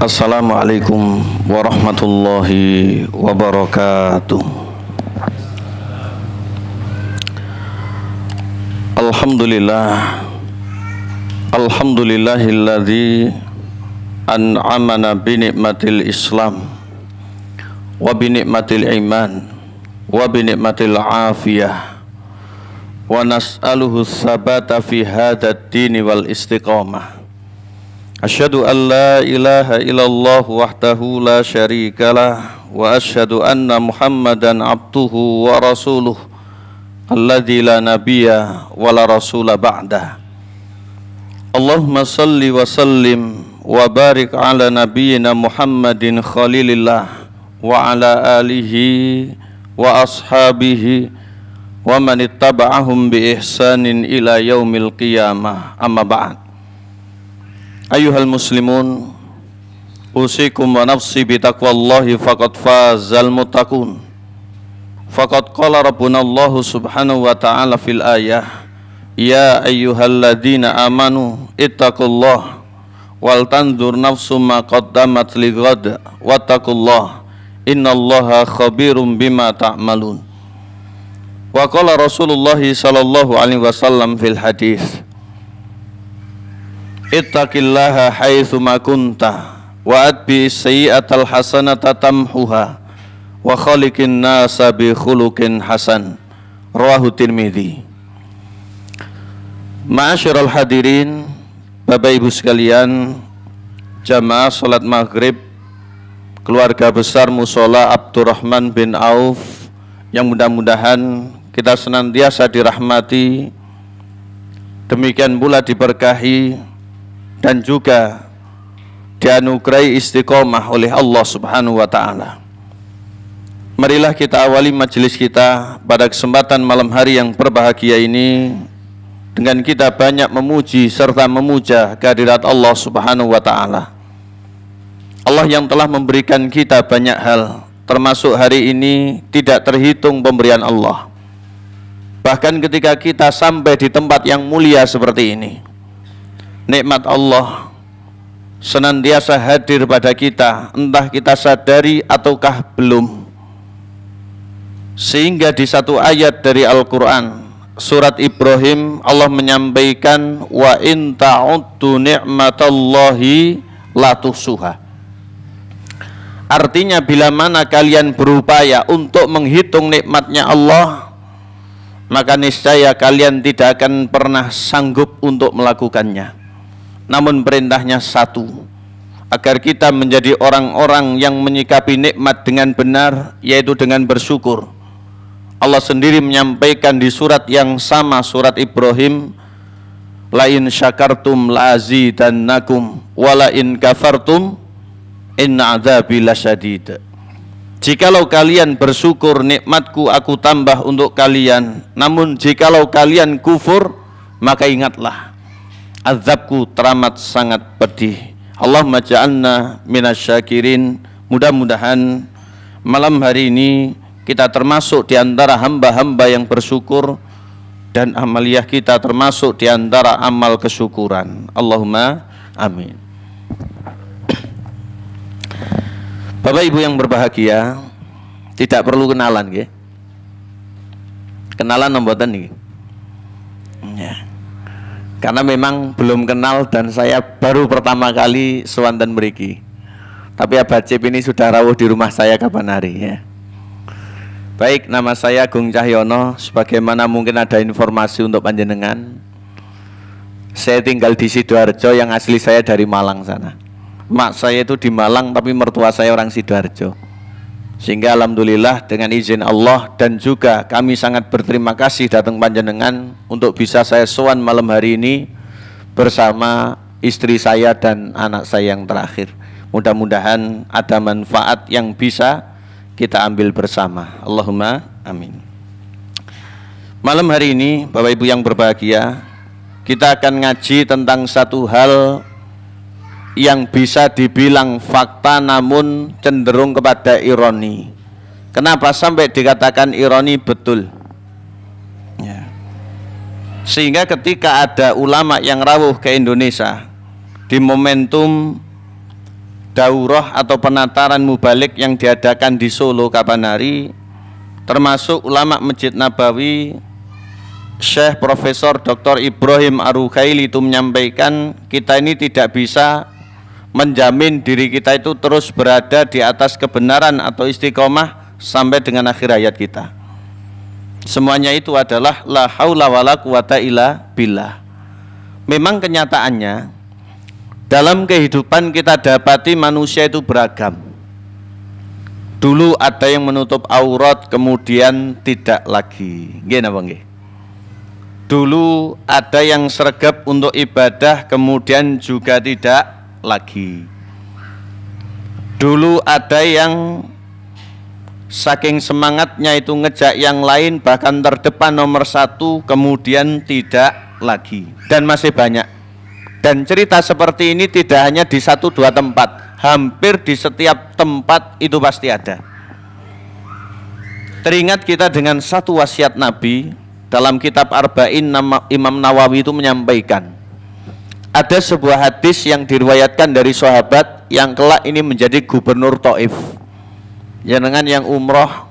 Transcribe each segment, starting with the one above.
Assalamualaikum warahmatullahi wabarakatuh. Alhamdulillahilladzi an'amana binikmatil Islam wa binikmatil iman wa binikmatil afiyah wa nas'aluhu tsabata fi hadzal dini wal istiqamah. Asyhadu an la ilaha illallah wahdahu la syarikalah wa asyhadu anna Muhammadan abduhu wa rasuluh alladzi la nabiyya wa la rasula ba'dah. Allahumma salli wa sallim wa barik ala nabiyyina Muhammadin khalilillah wa ala alihi wa ashabihi wa man ittaba'ahum bi ihsanin ila yaumil qiyamah. Amma ba'd. Ayuhal muslimun, usikum wa nafsi bitaqwallahi faqad fazal muttaqun. Faqad qala rabbuna Allah subhanahu wa ta'ala fil ayah, ya ayyuhalladzina amanu ittaqullah wal tanzur nafsum ma qaddamat lighad wattaqullah innallaha khabirum bima ta'malun. Wa qala Rasulullah sallallahu alaihi wasallam fil hadis, ittaqillaha haitsu ma kunta wa atbi sayyi'atal hasanata tamhuha wa khaliqin nasa bi khuluqin hasan. Rawahu Tirmidzi. Ma'asyiral hadirin, Bapak Ibu sekalian, jamaah salat maghrib keluarga besar Mushola Abdurrahman bin Auf yang mudah-mudahan kita senantiasa dirahmati, demikian pula diberkahi dan juga dianugerahi istiqomah oleh Allah Subhanahu wa ta'ala. Marilah kita awali majelis kita pada kesempatan malam hari yang berbahagia ini dengan kita banyak memuji serta memuja kehadirat Allah Subhanahu wa ta'ala. Allah yang telah memberikan kita banyak hal, termasuk hari ini tidak terhitung pemberian Allah. Bahkan ketika kita sampai di tempat yang mulia seperti ini, nikmat Allah senantiasa hadir pada kita, entah kita sadari ataukah belum. Sehingga di satu ayat dari Al-Quran, surat Ibrahim, Allah menyampaikan, wa in ta'uddu ni'matallahi la tuhsuha. Artinya bila mana kalian berupaya untuk menghitung nikmatnya Allah, maka niscaya kalian tidak akan pernah sanggup untuk melakukannya. Namun perintahnya satu, agar kita menjadi orang-orang yang menyikapi nikmat dengan benar, yaitu dengan bersyukur. Allah sendiri menyampaikan di surat yang sama, surat Ibrahim, la in syakartum la azidannakum wa la in kafartum inna adzabi lasyadid. Jikalau kalian bersyukur, nikmatku aku tambah untuk kalian. Namun jikalau kalian kufur, maka ingatlah, azabku teramat sangat pedih. Allahumma ja'alna minasyakirin. Mudah-mudahan malam hari ini kita termasuk di antara hamba-hamba yang bersyukur, dan amaliyah kita termasuk di antara amal kesyukuran. Allahumma amin. Bapak Ibu yang berbahagia, tidak perlu kenalan nggih. Kenalan mboten niki. Ya. Karena memang belum kenal dan saya baru pertama kali sewanten mriki. Tapi Abah Cip ini sudah rawuh di rumah saya kapan hari ya. Baik, nama saya Agung Cahyono. Sebagaimana mungkin ada informasi untuk panjenengan, saya tinggal di Sidoarjo, yang asli saya dari Malang sana. Mak saya itu di Malang, tapi mertua saya orang Sidoarjo. Sehingga alhamdulillah dengan izin Allah, dan juga kami sangat berterima kasih datang panjenengan untuk bisa saya sowan malam hari ini bersama istri saya dan anak saya yang terakhir. Mudah-mudahan ada manfaat yang bisa kita ambil bersama. Allahumma amin. Malam hari ini Bapak Ibu yang berbahagia, kita akan ngaji tentang satu hal yang bisa dibilang fakta namun cenderung kepada ironi. Kenapa sampai dikatakan ironi? Betul ya. Sehingga ketika ada ulama yang rawuh ke Indonesia di momentum daurah atau penataran mubalik yang diadakan di Solo kapan hari, termasuk ulama Masjid Nabawi Syekh Profesor Dr. Ibrahim Ar-Rukhaili itu menyampaikan kita ini tidak bisa menjamin diri kita itu terus berada di atas kebenaran atau istiqomah sampai dengan akhir hayat kita. Semuanya itu adalah la haula wala quwata illa billah. Memang kenyataannya dalam kehidupan kita dapati manusia itu beragam. Dulu ada yang menutup aurat, kemudian tidak lagi. Nggih napa nggih? Dulu ada yang sregep untuk ibadah, kemudian juga tidak lagi. Dulu ada yang saking semangatnya itu ngejak yang lain bahkan terdepan nomor satu, kemudian tidak lagi. Dan masih banyak. Dan cerita seperti ini tidak hanya di satu dua tempat, hampir di setiap tempat itu pasti ada. Teringat kita dengan satu wasiat Nabi dalam kitab Arba'in, Imam Nawawi itu menyampaikan ada sebuah hadis yang diriwayatkan dari sahabat yang kelak ini menjadi gubernur Taif. Jenengan yang umroh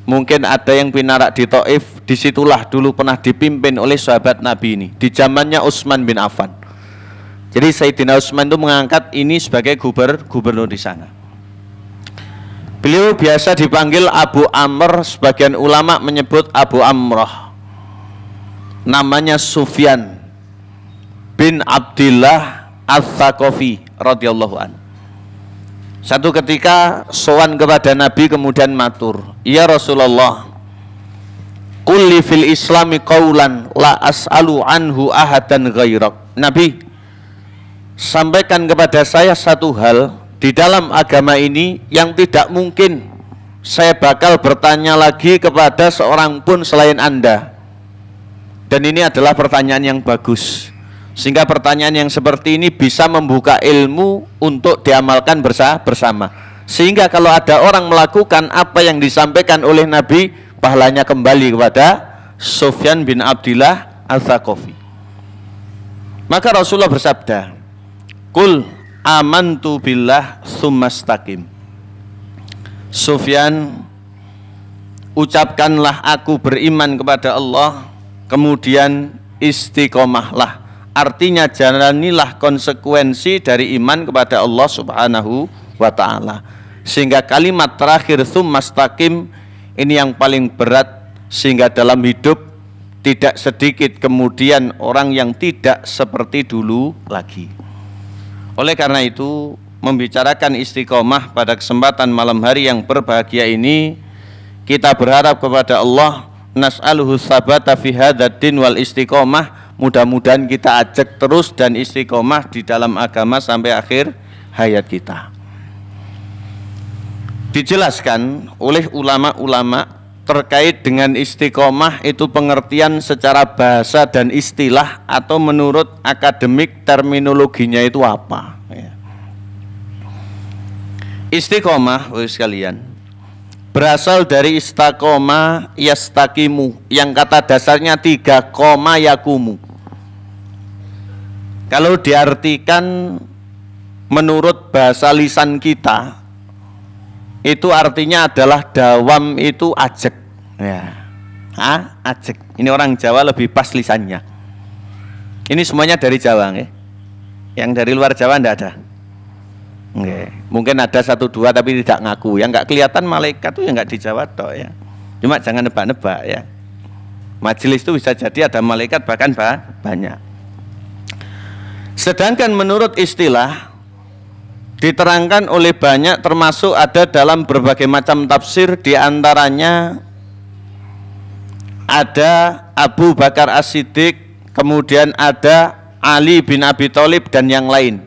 mungkin ada yang pinarak di Taif, disitulah dulu pernah dipimpin oleh sahabat Nabi ini di zamannya Utsman bin Affan. Jadi Sayyidina Utsman itu mengangkat ini sebagai gubernur di sana. Beliau biasa dipanggil Abu Amr, sebagian ulama menyebut Abu Amrah. Namanya Sufyan bin Abdillah Ats-Tsaqafi radhiyallahu an. Satu ketika sowan kepada Nabi kemudian matur, "Ya Rasulullah, qul li fil islami qaulan la as'alu anhu ahadan ghairak." Nabi, sampaikan kepada saya satu hal di dalam agama ini yang tidak mungkin saya bakal bertanya lagi kepada seorang pun selain Anda. Dan ini adalah pertanyaan yang bagus, sehingga pertanyaan yang seperti ini bisa membuka ilmu untuk diamalkan bersama. Sehingga kalau ada orang melakukan apa yang disampaikan oleh Nabi, pahalanya kembali kepada Sufyan bin Abdillah Ats-Tsaqafi. Maka Rasulullah bersabda, "Qul amantu billah tsumastaqim." Sufyan, ucapkanlah aku beriman kepada Allah, kemudian istiqomahlah. Artinya jalanilah konsekuensi dari iman kepada Allah Subhanahu wa ta'ala. Sehingga kalimat terakhir tsumastaqim ini yang paling berat, sehingga dalam hidup tidak sedikit kemudian orang yang tidak seperti dulu lagi. Oleh karena itu, membicarakan istiqomah pada kesempatan malam hari yang berbahagia ini, kita berharap kepada Allah, nas'aluhu tsabata fi hadzal din wal istiqomah. Mudah-mudahan kita ajak terus dan istiqomah di dalam agama sampai akhir hayat kita. Dijelaskan oleh ulama-ulama terkait dengan istiqomah itu pengertian secara bahasa dan istilah, atau menurut akademik terminologinya itu apa ya. Istiqomah sekalian berasal dari istaqoma yastaqimu, yang kata dasarnya 3 koma yakumu. Kalau diartikan menurut bahasa lisan kita, itu artinya adalah dawam itu ajek ya. Ajek. Ini orang Jawa lebih pas lisannya. Ini semuanya dari Jawa nggih. Yang dari luar Jawa enggak ada. Nggih. Mungkin ada 1-2 tapi tidak ngaku. Yang enggak kelihatan malaikat itu yang enggak di Jawa toh ya. Cuma jangan nebak-nebak ya. Majelis itu bisa jadi ada malaikat bahkan banyak. Sedangkan menurut istilah diterangkan oleh banyak, termasuk ada dalam berbagai macam tafsir, diantaranya ada Abu Bakar As-Siddiq, kemudian ada Ali bin Abi Thalib dan yang lain.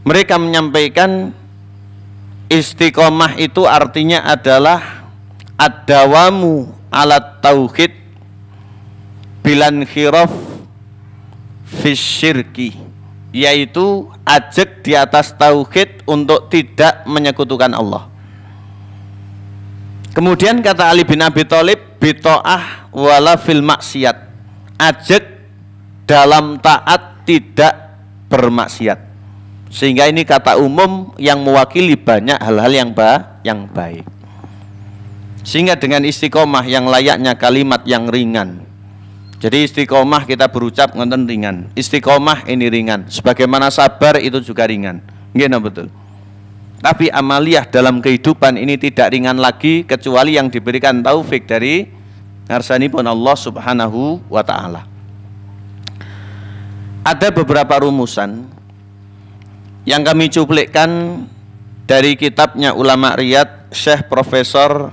Mereka menyampaikan istiqomah itu artinya adalah ad-dawamu alat tauhid bilan khiraf fisyirki, yaitu ajak di atas tauhid untuk tidak menyekutukan Allah. Kemudian kata Ali bin Abi Thalib, bito'ah wala fil maksiat, ajak dalam taat tidak bermaksiat. Sehingga ini kata umum yang mewakili banyak hal-hal yang baik. Sehingga dengan istiqomah yang layaknya kalimat yang ringan. Jadi istiqomah kita berucap ngonten ringan. Istiqomah ini ringan. Sebagaimana sabar itu juga ringan. Nggih betul. Tapi amaliyah dalam kehidupan ini tidak ringan lagi kecuali yang diberikan taufik dari ngarsanipun Allah Subhanahu wa taala. Ada beberapa rumusan yang kami cuplikkan dari kitabnya ulama Riyadh Syekh Profesor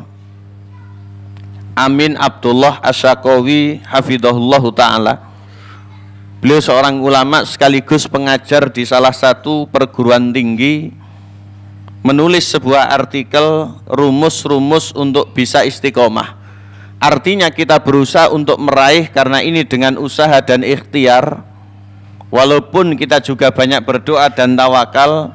Amin Abdullah Asyaqawi hafidhahullahu taala. Beliau seorang ulama sekaligus pengajar di salah satu perguruan tinggi, menulis sebuah artikel rumus-rumus untuk bisa istiqomah. Artinya kita berusaha untuk meraih karena ini dengan usaha dan ikhtiar. Walaupun kita juga banyak berdoa dan tawakal,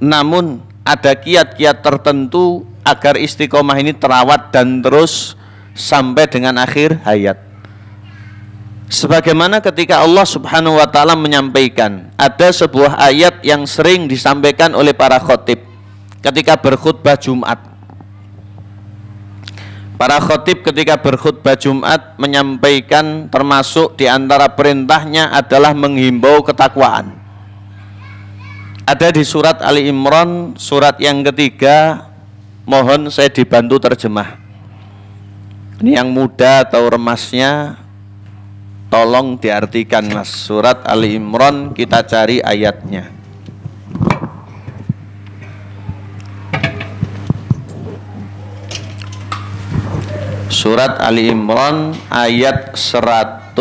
namun ada kiat-kiat tertentu agar istiqomah ini terawat dan terus sampai dengan akhir hayat. Sebagaimana ketika Allah Subhanahu wa taala menyampaikan, ada sebuah ayat yang sering disampaikan oleh para khotib ketika berkhutbah Jumat. Para khotib ketika berkhutbah Jumat menyampaikan termasuk di antara perintahnya adalah menghimbau ketakwaan. Ada di surat Ali Imran, surat yang ketiga. Mohon saya dibantu terjemah. Ini yang muda atau remasnya tolong diartikan Mas. Surat Ali Imran, kita cari ayatnya. Surat Ali Imran ayat 102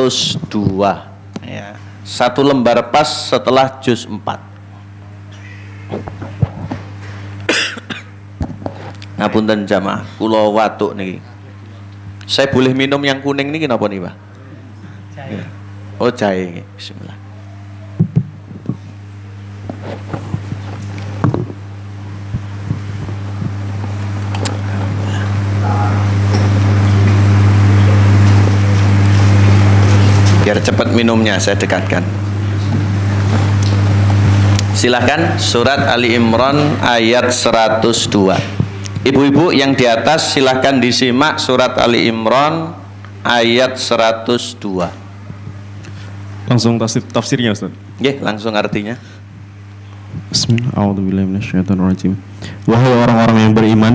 ya. Satu lembar pas setelah juz 4. Ngapunten jamaah, kula watuk niki. Saya boleh minum yang kuning niki napa nih, Pak? Jahe. Oh, jahe. Bismillah. Biar cepat minumnya saya dekatkan. Silahkan surat Ali Imran ayat 102. Ibu-ibu yang di atas silahkan disimak surat Ali Imran ayat 102. Langsung tafsirnya Ustaz. Nggih, langsung artinya. Bismillahirrahmanirrahim. Wahai orang-orang yang beriman,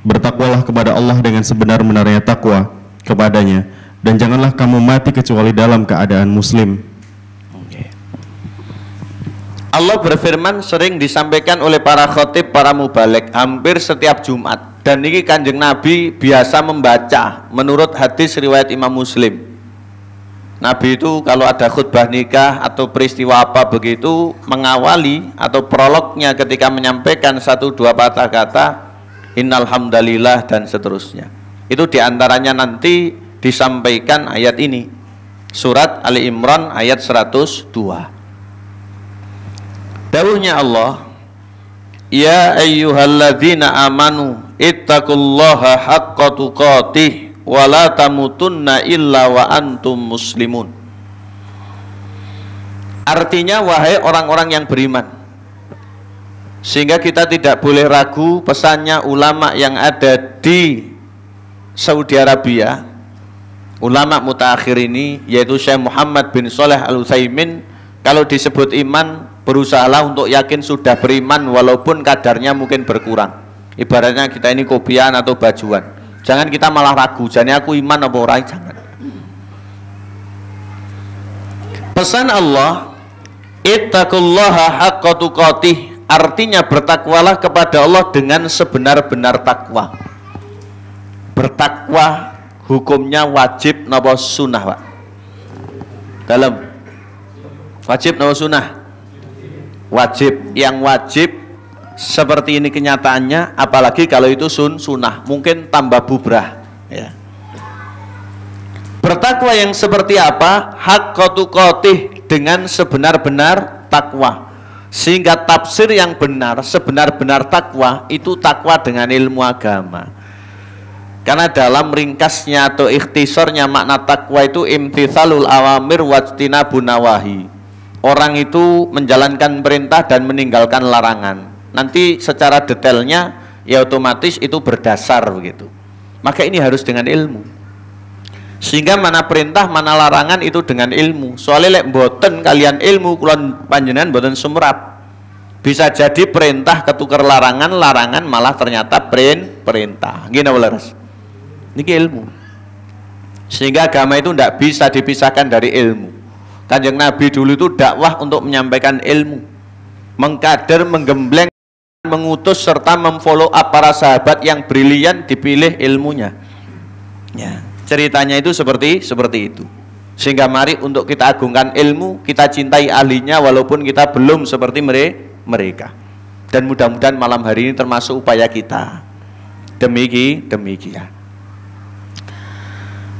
bertakwalah kepada Allah dengan sebenar-benarnya takwa kepadanya, dan janganlah kamu mati kecuali dalam keadaan muslim. Allah berfirman sering disampaikan oleh para khotib, para mubaligh hampir setiap Jumat. Dan ini Kanjeng Nabi biasa membaca menurut hadis riwayat Imam Muslim. Nabi itu kalau ada khutbah nikah atau peristiwa apa begitu, mengawali atau prolognya ketika menyampaikan 1-2 patah kata innal hamdalillah dan seterusnya. Itu diantaranya nanti disampaikan ayat ini, surat Ali Imran ayat 102. Dawuhnya Allah, ya ayyuhalladzina amanu ittaqullaha haqqa tuqatih wa la tamutunna illa wa antum muslimun. Artinya wahai orang-orang yang beriman. Sehingga kita tidak boleh ragu pesannya ulama yang ada di Saudi Arabia, ulama mutakhir ini, yaitu Syekh Muhammad bin Shalih Al-Utsaimin. Kalau disebut iman, berusahalah untuk yakin sudah beriman walaupun kadarnya mungkin berkurang. Ibaratnya kita ini kopian atau bajuan. Jangan kita malah ragu, jane aku iman apa ora, jangan. Pesan Allah, ittaqullaha haqqa tuqatih, artinya bertakwalah kepada Allah dengan sebenar-benar takwa. Bertakwa hukumnya wajib napa sunnah, Pak? Dalam wajib napa sunnah? Wajib. Yang wajib seperti ini kenyataannya, apalagi kalau itu sunnah, mungkin tambah bubrah ya. Bertakwa yang seperti apa? Haqqa tuqatih, dengan sebenar-benar takwa. Sehingga tafsir yang benar, sebenar-benar takwa itu takwa dengan ilmu agama. Karena dalam ringkasnya atau ikhtisornya makna takwa itu imtithalul awamir wajtinabun nawahi. orang itu menjalankan perintah dan meninggalkan larangan. Nanti secara detailnya ya otomatis itu berdasar begitu. Maka ini harus dengan ilmu. Sehingga mana perintah mana larangan itu dengan ilmu. Soalnya lek mboten kalian ilmu kulon panjenengan mboten sumrap. Bisa jadi perintah ketukar larangan, larangan malah ternyata perintah. Gini leres. Ini ilmu. Sehingga agama itu tidak bisa dipisahkan dari ilmu. Kanjeng Nabi dulu itu dakwah untuk menyampaikan ilmu, mengkader, menggembleng, mengutus serta memfollow up para sahabat yang brilian dipilih ilmunya. Ya, ceritanya itu seperti itu. Sehingga mari untuk kita agungkan ilmu, kita cintai ahlinya walaupun kita belum seperti mereka. Dan mudah-mudahan malam hari ini termasuk upaya kita. Demikian.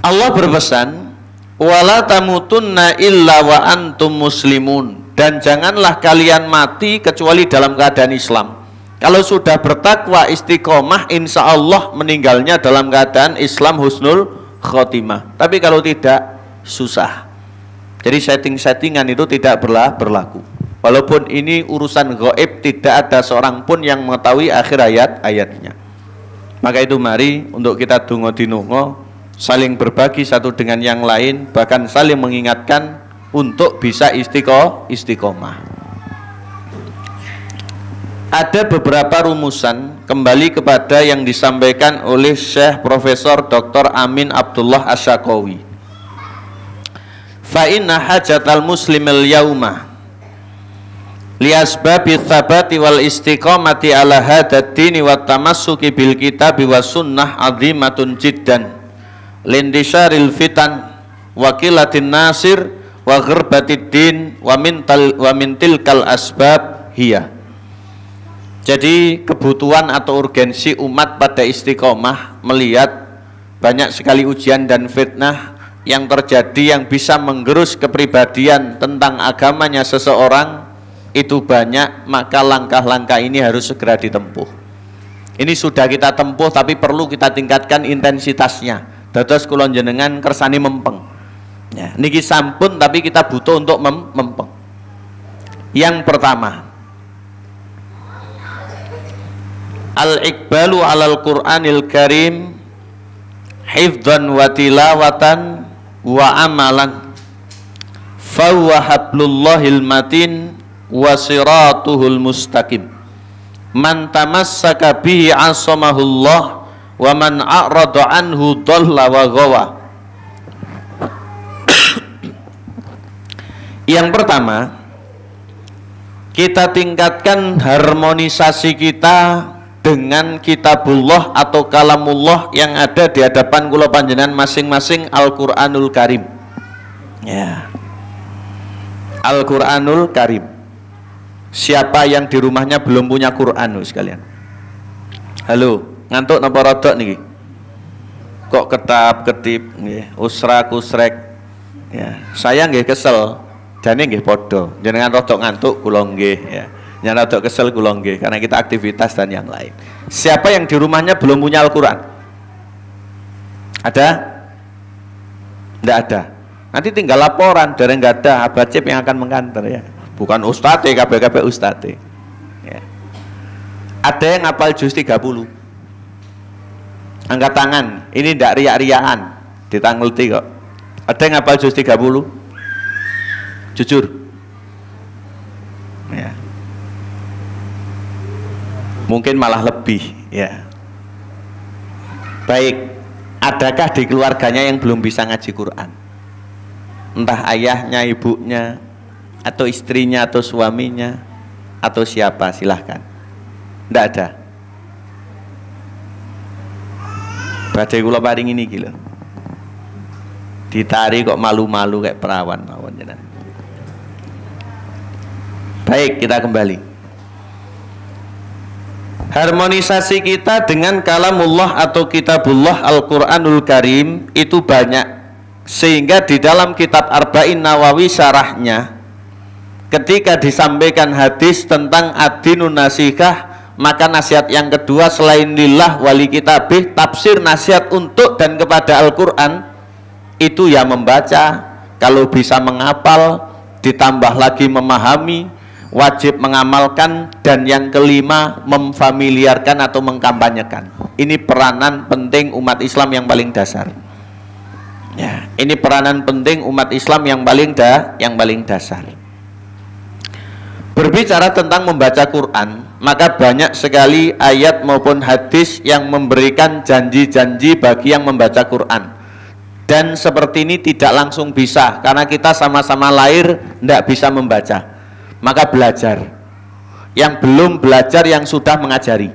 Allah berpesan, wala tamutunna illa wa antum muslimun, dan janganlah kalian mati kecuali dalam keadaan Islam. Kalau sudah bertakwa istiqomah, insya Allah meninggalnya dalam keadaan Islam husnul khotimah. Tapi kalau tidak, susah. Jadi setting-settingan itu tidak berlaku. Walaupun ini urusan gaib, tidak ada seorang pun yang mengetahui akhir ayat-ayatnya. Maka itu mari untuk kita dungo-dinungo, saling berbagi satu dengan yang lain, bahkan saling mengingatkan untuk bisa istiqomah. Ada beberapa rumusan kembali kepada yang disampaikan oleh Syekh Profesor Dr. Amin Abdullah Asyakawi. Fa inna hajatal muslimil yauma liasbabi tsabati wal istiqamati ala hadzal dini wat tamassuki bil kitabi was sunnah azimatun jiddan lindisharil fitan wa qillatin nasir wa ghirbatid din wa min tilkal asbab hiya. Jadi kebutuhan atau urgensi umat pada istiqomah melihat banyak sekali ujian dan fitnah yang terjadi yang bisa menggerus kepribadian tentang agamanya seseorang itu banyak, maka langkah-langkah ini harus segera ditempuh. Ini sudah kita tempuh tapi perlu kita tingkatkan intensitasnya. Dados kula jenengan kersani mempeng. Ya, niki sampun tapi kita butuh untuk mempeng. Yang pertama, al-iqbalu 'alal Qur'anil Karim hifdzan wa tilawatan wa amalan. Fa huwa hablullahil matin wa siratuhul mustaqim. Man tamassaka bihi asamahullah wa man a'rada anhu dhalla wa ghawa. Yang pertama, kita tingkatkan harmonisasi kita dengan kitabullah atau kalamullah yang ada di hadapan kula panjenengan masing-masing, Al-Qur'anul Karim. Ya. Al-Qur'anul Karim. Siapa yang di rumahnya belum punya Quran sekalian? Halo, ngantuk napa rodok niki? Kok ketap-ketip nggih, usrak-usrek. Ya, saya nggih kesel, jane nggih padha. Jenengan rodok ngantuk kula nggih ya. Jenengan rodok kesel kula nggih karena kita aktivitas dan yang lain. Siapa yang di rumahnya belum punya Al-Qur'an? Ada? Tidak ada. Nanti tinggal laporan, dari nggak ada Habacip yang akan mengkantor ya. Bukan ustate, kabeh-kabeh ustate. Ya. Ada yang ngapal juz 30. Angkat tangan. Ini tidak riak-riaan. Ditangleti kok. Ada yang ngapal juz 30? Jujur. Ya. Mungkin malah lebih. Ya. Baik. Adakah di keluarganya yang belum bisa ngaji Quran? Entah ayahnya, ibunya, atau istrinya, atau suaminya, atau siapa, silahkan. Tidak ada. Badai kula paring ini gila. Ditarik kok malu-malu kayak perawan mawon jenengan. Baik, kita kembali. Harmonisasi kita dengan kalamullah atau kitabullah Al-Qur'anul Karim itu banyak. Sehingga di dalam kitab Arba'in Nawawi syarahnya, ketika disampaikan hadis tentang ad-dinun nasihah, maka nasihat yang kedua selain lillah wali kitabih, tafsir nasihat untuk dan kepada Al-Quran itu ya membaca, kalau bisa menghafal, ditambah lagi memahami, wajib mengamalkan, dan yang kelima memfamiliarkan atau mengkampanyekan. Ini peranan penting umat Islam yang paling dasar. Ya, ini peranan penting umat Islam yang paling dasar. Berbicara tentang membaca Quran, maka banyak sekali ayat maupun hadis yang memberikan janji-janji bagi yang membaca Quran. Dan seperti ini tidak langsung bisa, karena kita sama-sama lahir tidak bisa membaca. Maka belajar. Yang belum belajar yang sudah mengajari.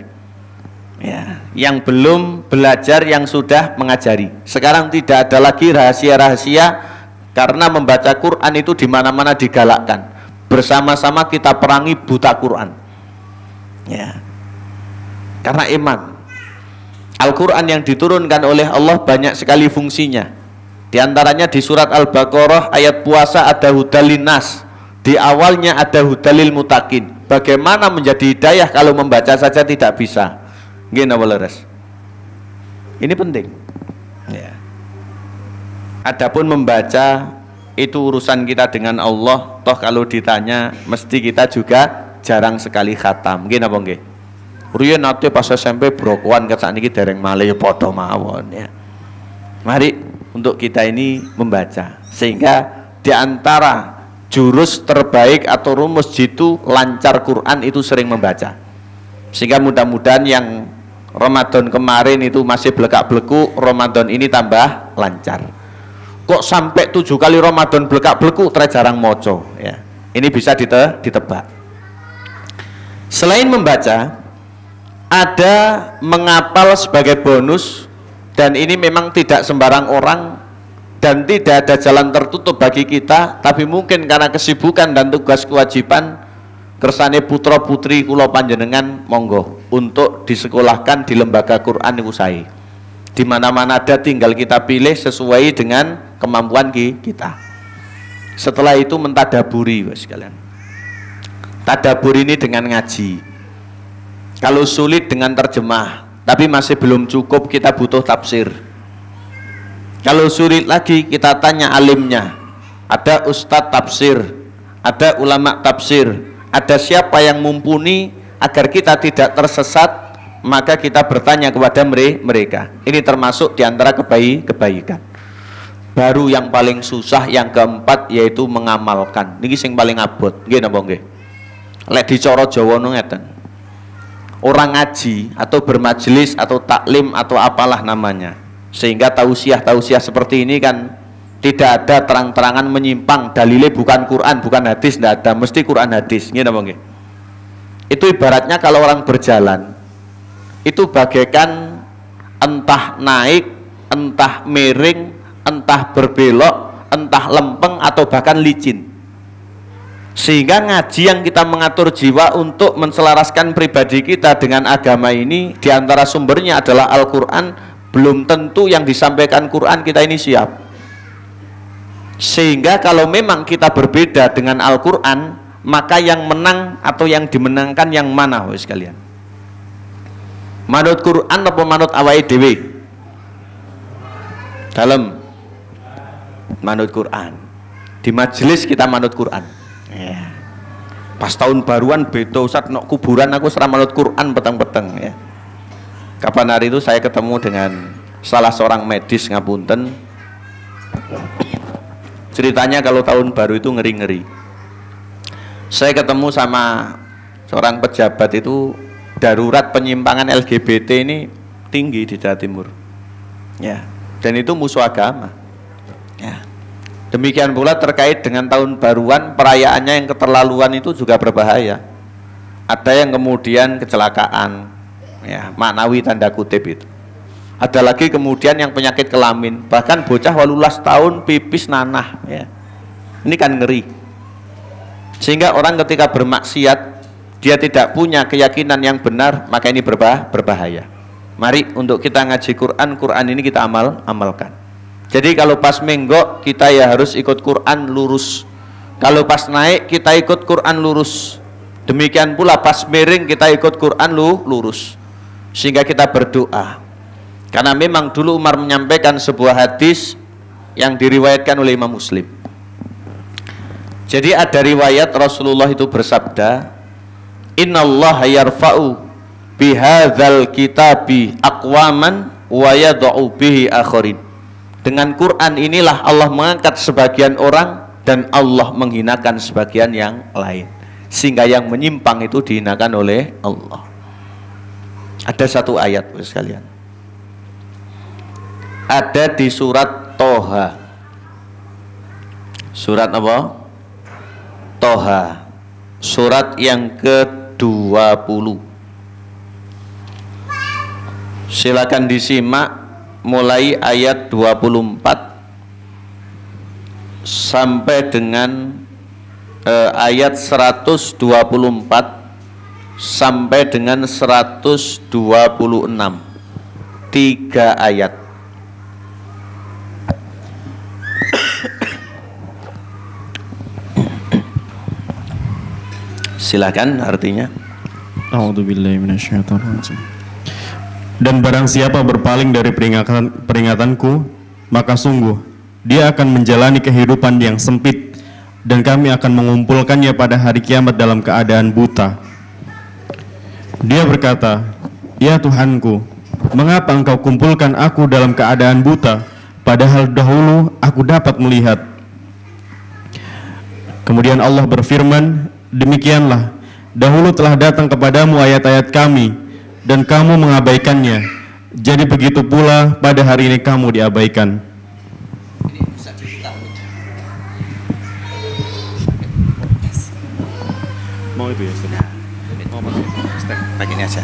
Ya, yang belum belajar yang sudah mengajari. Sekarang tidak ada lagi rahasia-rahasia, karena membaca Quran itu di mana-mana digalakkan. Bersama-sama kita perangi buta Quran. Ya. Karena iman. Al-Quran yang diturunkan oleh Allah banyak sekali fungsinya. Di antaranya di surat Al-Baqarah ayat puasa ada hudalin nas. Di awalnya ada hudalil mutakin. Bagaimana menjadi hidayah kalau membaca saja tidak bisa? Gini walaras. Ini penting. Ya. Adapun membaca itu urusan kita dengan Allah. Toh kalau ditanya mesti kita juga jarang sekali khatam. Gini apa nggih? Riyen nate pas SMP brokoan ket sakniki dereng malih padha mawon ya. Mari untuk kita ini membaca, sehingga di antara jurus terbaik atau rumus jitu lancar Quran itu sering membaca. Sehingga mudah-mudahan yang Ramadan kemarin itu masih belekak-beleku, Ramadan ini tambah lancar. Kok sampai 7 kali Ramadan belekak-beleku jarang moco ya. Ini bisa ditebak. Selain membaca, ada menghafal sebagai bonus, dan ini memang tidak sembarang orang dan tidak ada jalan tertutup bagi kita, tapi mungkin karena kesibukan dan tugas kewajiban kersane putra putri kula panjenengan monggo untuk disekolahkan di lembaga Quran niku sae. Di mana-mana ada, tinggal kita pilih sesuai dengan kemampuan kita. Setelah itu mentadaburi sekalian. Tadabur ini dengan ngaji. Kalau sulit dengan terjemah, tapi masih belum cukup, kita butuh tafsir. Kalau sulit lagi, kita tanya alimnya. Ada ustadz tafsir, ada ulama tafsir, ada siapa yang mumpuni agar kita tidak tersesat, maka kita bertanya kepada mereka. Ini termasuk diantara kebaikan. Baru yang paling susah, yang keempat, yaitu mengamalkan. Ini sing paling abot. Nggih napa nggih? Lek dicara Jawa ngeten. Orang ngaji atau bermajelis atau taklim atau apalah namanya, sehingga tausiah seperti ini kan tidak ada terang-terangan menyimpang, dalilnya bukan Quran, bukan hadis, tidak ada, mesti Quran hadis. Nggih napa nggih? Itu ibaratnya kalau orang berjalan, itu bagaikan entah naik, entah miring, entah berbelok, entah lempeng, atau bahkan licin. Sehingga ngaji yang kita mengatur jiwa untuk menselaraskan pribadi kita dengan agama ini, diantara sumbernya adalah Al-Quran. Belum tentu yang disampaikan Quran kita ini siap. Sehingga kalau memang kita berbeda dengan Al-Quran, maka yang menang atau yang dimenangkan yang mana wis sekalian? Manut Quran apa manut awake dhewe? Dalam manut Quran. Di majelis kita manut Quran. Ya. Pas tahun baruan beto Ustaz nok kuburan aku serah manut Quran peteng-peteng ya. Kapan hari itu saya ketemu dengan salah seorang medis ngapunten. Ceritanya kalau tahun baru itu ngeri-ngeri. Saya ketemu sama seorang pejabat itu, darurat penyimpangan LGBT ini tinggi di Jawa Timur. Ya, dan itu musuh agama. Ya. Demikian pula terkait dengan tahun baruan, perayaannya yang keterlaluan itu juga berbahaya. Ada yang kemudian kecelakaan, ya, maknawi tanda kutip itu. Ada lagi kemudian yang penyakit kelamin, bahkan bocah 18 tahun pipis nanah, ya. Ini kan ngeri. Sehingga orang ketika bermaksiat, dia tidak punya keyakinan yang benar, maka ini berbahaya. Mari untuk kita ngaji Quran, Quran ini kita amalkan. Jadi kalau pas menggok kita ya harus ikut Quran lurus. Kalau pas naik kita ikut Quran lurus. Demikian pula pas miring kita ikut Quran lurus. Sehingga kita berdoa. Karena memang dulu Umar menyampaikan sebuah hadis yang diriwayatkan oleh Imam Muslim. Jadi ada riwayat Rasulullah itu bersabda, innallaha yarfa'u bihadzal kitabi aqwaman wa yad'u bihi akharin. Dengan Quran inilah Allah mengangkat sebagian orang dan Allah menghinakan sebagian yang lain, sehingga yang menyimpang itu dihinakan oleh Allah. Ada satu ayat sekalian, ada di surat Toha. Surat apa? Toha, surat yang ke-20. Silakan disimak mulai ayat 24 sampai dengan ayat 124 sampai dengan 126. 3 ayat. Silakan artinya. A'udzubillahi minasyaitonirrajim. Dan barang siapa berpaling dari peringatanku, maka sungguh dia akan menjalani kehidupan yang sempit, dan kami akan mengumpulkannya pada hari kiamat dalam keadaan buta. Dia berkata, ya Tuhanku, mengapa engkau kumpulkan aku dalam keadaan buta, padahal dahulu aku dapat melihat. Kemudian Allah berfirman, demikianlah, dahulu telah datang kepadamu ayat-ayat kami, dan kamu mengabaikannya. Jadi begitu pula pada hari ini kamu diabaikan. Mau itu ya, Ustaz? Begini aja.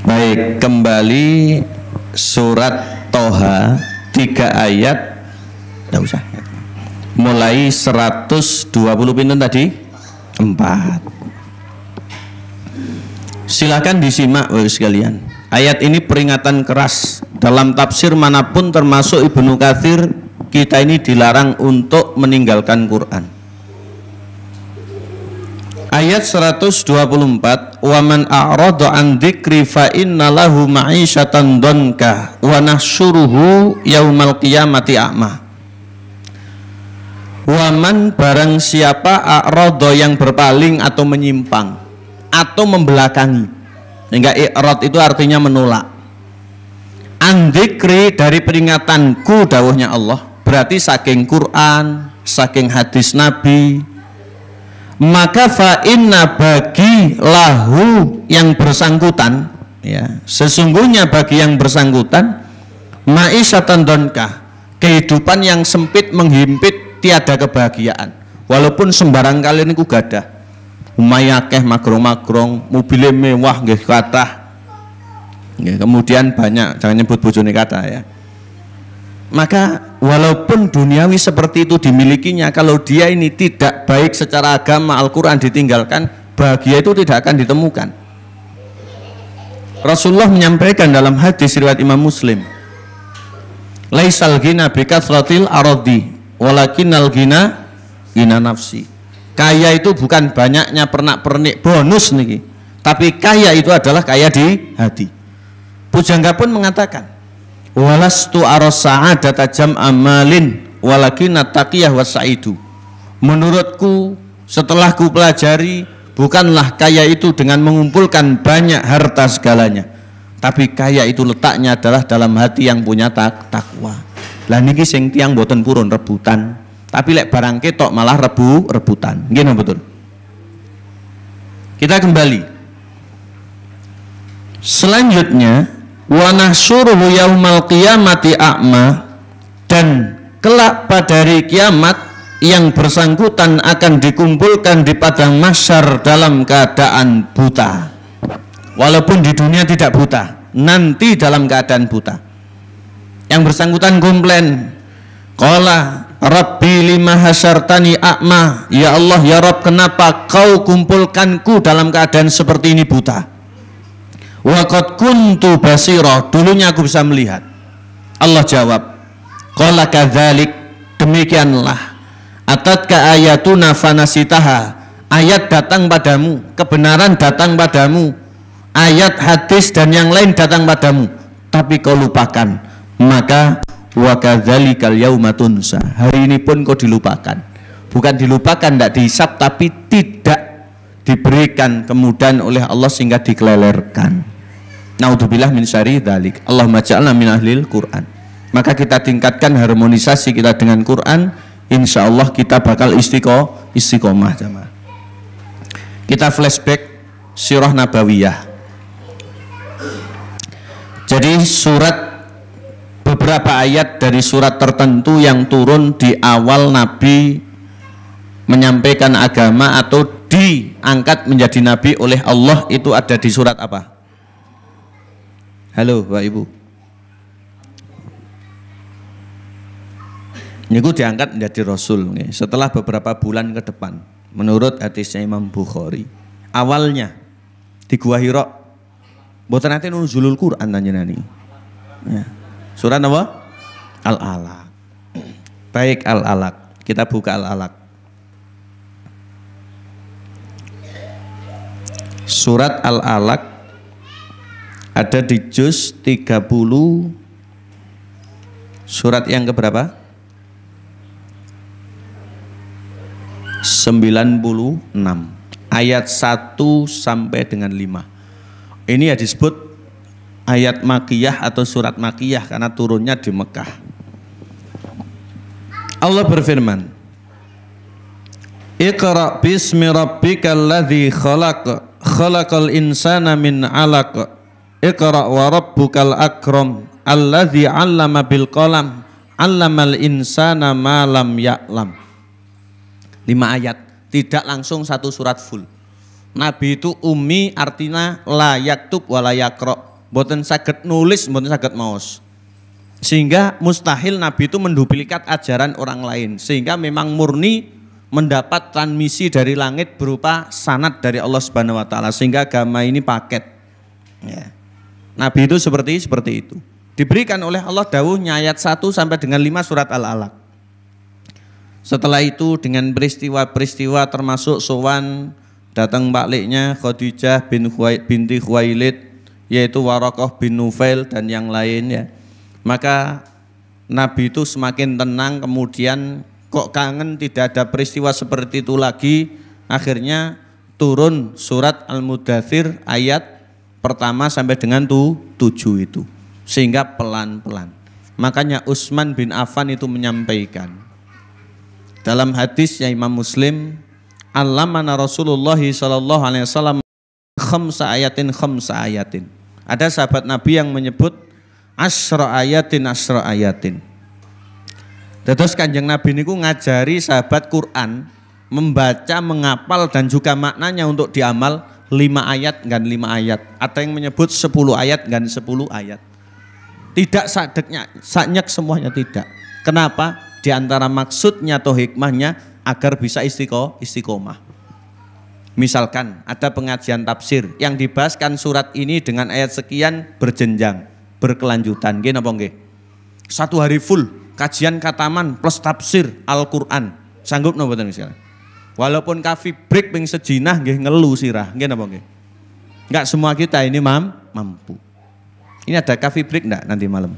Baik, kembali surat Toha 3 ayat. Tidak usah. Mulai 120 pinten tadi? 4. Silakan disimak sekalian. Ayat ini peringatan keras. Dalam tafsir manapun termasuk Ibnu Katsir, kita ini dilarang untuk meninggalkan Quran. Ayat 124, wa man a'rada an dzikri fa inna lahu ma'isyatan dhanka wa nahsyuruhu yaumal qiyamati a'ma. Wa man, barang siapa, a'rada yang berpaling atau menyimpang atau membelakangi. Sehingga i'rad itu artinya menolak. An dzikri, dari peringatanku, dawuhnya Allah. Berarti saking Quran, saking hadis Nabi. Maka fa inna, bagi lahu, yang bersangkutan, ya, sesungguhnya bagi yang bersangkutan, ma'isyatan dhanka, kehidupan yang sempit menghimpit, tiada kebahagiaan. Walaupun sembarang kalian niku gadah umayakeh magrong-magrong, mobil mewah nggih kathah. Nggih, kemudian banyak, jangan nyebut bojone kathah ya. Maka walaupun duniawi seperti itu dimilikinya, kalau dia ini tidak baik secara agama, Al-Quran ditinggalkan, bahagia itu tidak akan ditemukan. Rasulullah menyampaikan dalam hadis riwayat Imam Muslim, laisal ghina bikathratil aradi walakinnal ghina ghina nafsi. Kaya itu bukan banyaknya pernak-pernik bonus niki, tapi kaya itu adalah kaya di hati. Pujangga pun mengatakan, walastu aras sa'adata jam'a malin walakinna taqiyah wasaidu. Menurutku, setelah ku pelajari, bukanlah kaya itu dengan mengumpulkan banyak harta segalanya, tapi kaya itu letaknya adalah dalam hati yang punya takwa. Lah niki sing tiyang boten purun rebutan, tapi lek barang ketok malah rebutan. Nggih betul. Kita kembali. Selanjutnya, wa nahsyuruhu yaumal qiyamati a'ma, dan kelak pada hari kiamat yang bersangkutan akan dikumpulkan di padang mahsyar dalam keadaan buta. Walaupun di dunia tidak buta, nanti dalam keadaan buta. Yang bersangkutan komplain, qala Rabbi lima hasyartani a'ma, ya Allah ya Rabb, kenapa kau kumpulkanku dalam keadaan seperti ini buta? Wa qad kuntu basira, dulunya aku bisa melihat. Allah jawab, qala kadzalik, demikianlah, atatka ayatuna fanasitaha, ayat datang padamu, kebenaran datang padamu, ayat hadis dan yang lain datang padamu, tapi kau lupakan. Maka wa kadzalikal yauma tunsa, hari ini pun kau dilupakan. bukan dilupakan, tidak dihisap, tapi tidak diberikan kemudahan oleh Allah sehingga dikelelerkan. Naudzubillah min syarri dzalik. Allahumma ja'alna min ahlil Quran. Maka kita tingkatkan harmonisasi kita dengan Quran, insya Allah kita bakal istiqomah jamaah. Kita flashback Sirah Nabawiyah. Jadi beberapa ayat dari surat tertentu yang turun di awal Nabi menyampaikan agama atau diangkat menjadi Nabi oleh Allah itu ada di surat apa? Halo Bapak Ibu. Niku diangkat menjadi Rasul setelah beberapa bulan ke depan menurut hadisnya Imam Bukhari. Awalnya di Gua Hira mboten nate nuzulul Quran panjenengan niki. Ya. Surat apa? Al-Alaq. Baik, Al-Alaq. Kita buka Al-Alaq. Surat Al-Alaq ada di juz 30. Surat yang keberapa? 96. Ayat 1 sampai dengan 5. Ini ya disebut ayat Makkiyah atau surat Makkiyah karena turunnya di Mekah. Allah berfirman, Iqra bismi rabbikal ladzi khalaq, khalaqal insana min 'alaq. Iqra wa rabbukal akram, alladzi 'allama bil qalam, 'allamal insana ma lam ya'lam. 5 ayat, tidak langsung satu surat full. Nabi itu ummi artinya la yaktub wa la yaqra. Mboten saged nulis, mboten saged maos. Sehingga mustahil Nabi itu menduplikat ajaran orang lain. Sehingga memang murni mendapat transmisi dari langit berupa sanad dari Allah Subhanahu wa taala sehingga agama ini paket. Ya. Nabi itu seperti itu. Diberikan oleh Allah dawuhnya ayat 1 sampai dengan 5 surat Al-Alaq. Setelah itu dengan peristiwa-peristiwa termasuk sowan datang baliknya Khadijah binti Khuwailid yaitu Waraqah bin Nufail dan yang lain ya. Maka Nabi itu semakin tenang, kemudian kok kangen tidak ada peristiwa seperti itu lagi. Akhirnya turun surat Al-Mudaththir ayat pertama sampai dengan 7 itu. Sehingga pelan-pelan. Makanya Utsman bin Affan itu menyampaikan dalam hadisnya Imam Muslim, Allamana Rasulullah sallallahu alaihi wasallam khamsa ayatin. Ada sahabat Nabi yang menyebut asyra ayatin. Terus Kanjeng Nabi niku ngajari sahabat Quran membaca, menghafal dan juga maknanya untuk diamal 5 ayat dan 5 ayat. Ada yang menyebut 10 ayat dan 10 ayat. Tidak saknyek semuanya tidak. Kenapa? Di antara maksudnya atau hikmahnya agar bisa istiqomah. Misalkan ada pengajian tafsir yang dibahaskan surat ini dengan ayat sekian berjenjang, berkelanjutan. Nggih napa nggih? 1 hari full kajian kataman plus tafsir Al-Qur'an. Sanggup napa mboten misalnya? Walaupun kafi break ping sejinah nggih ngelu sirah. Nggih napa nggih? Enggak semua kita ini mampu. Ini ada kafi break enggak nanti malam?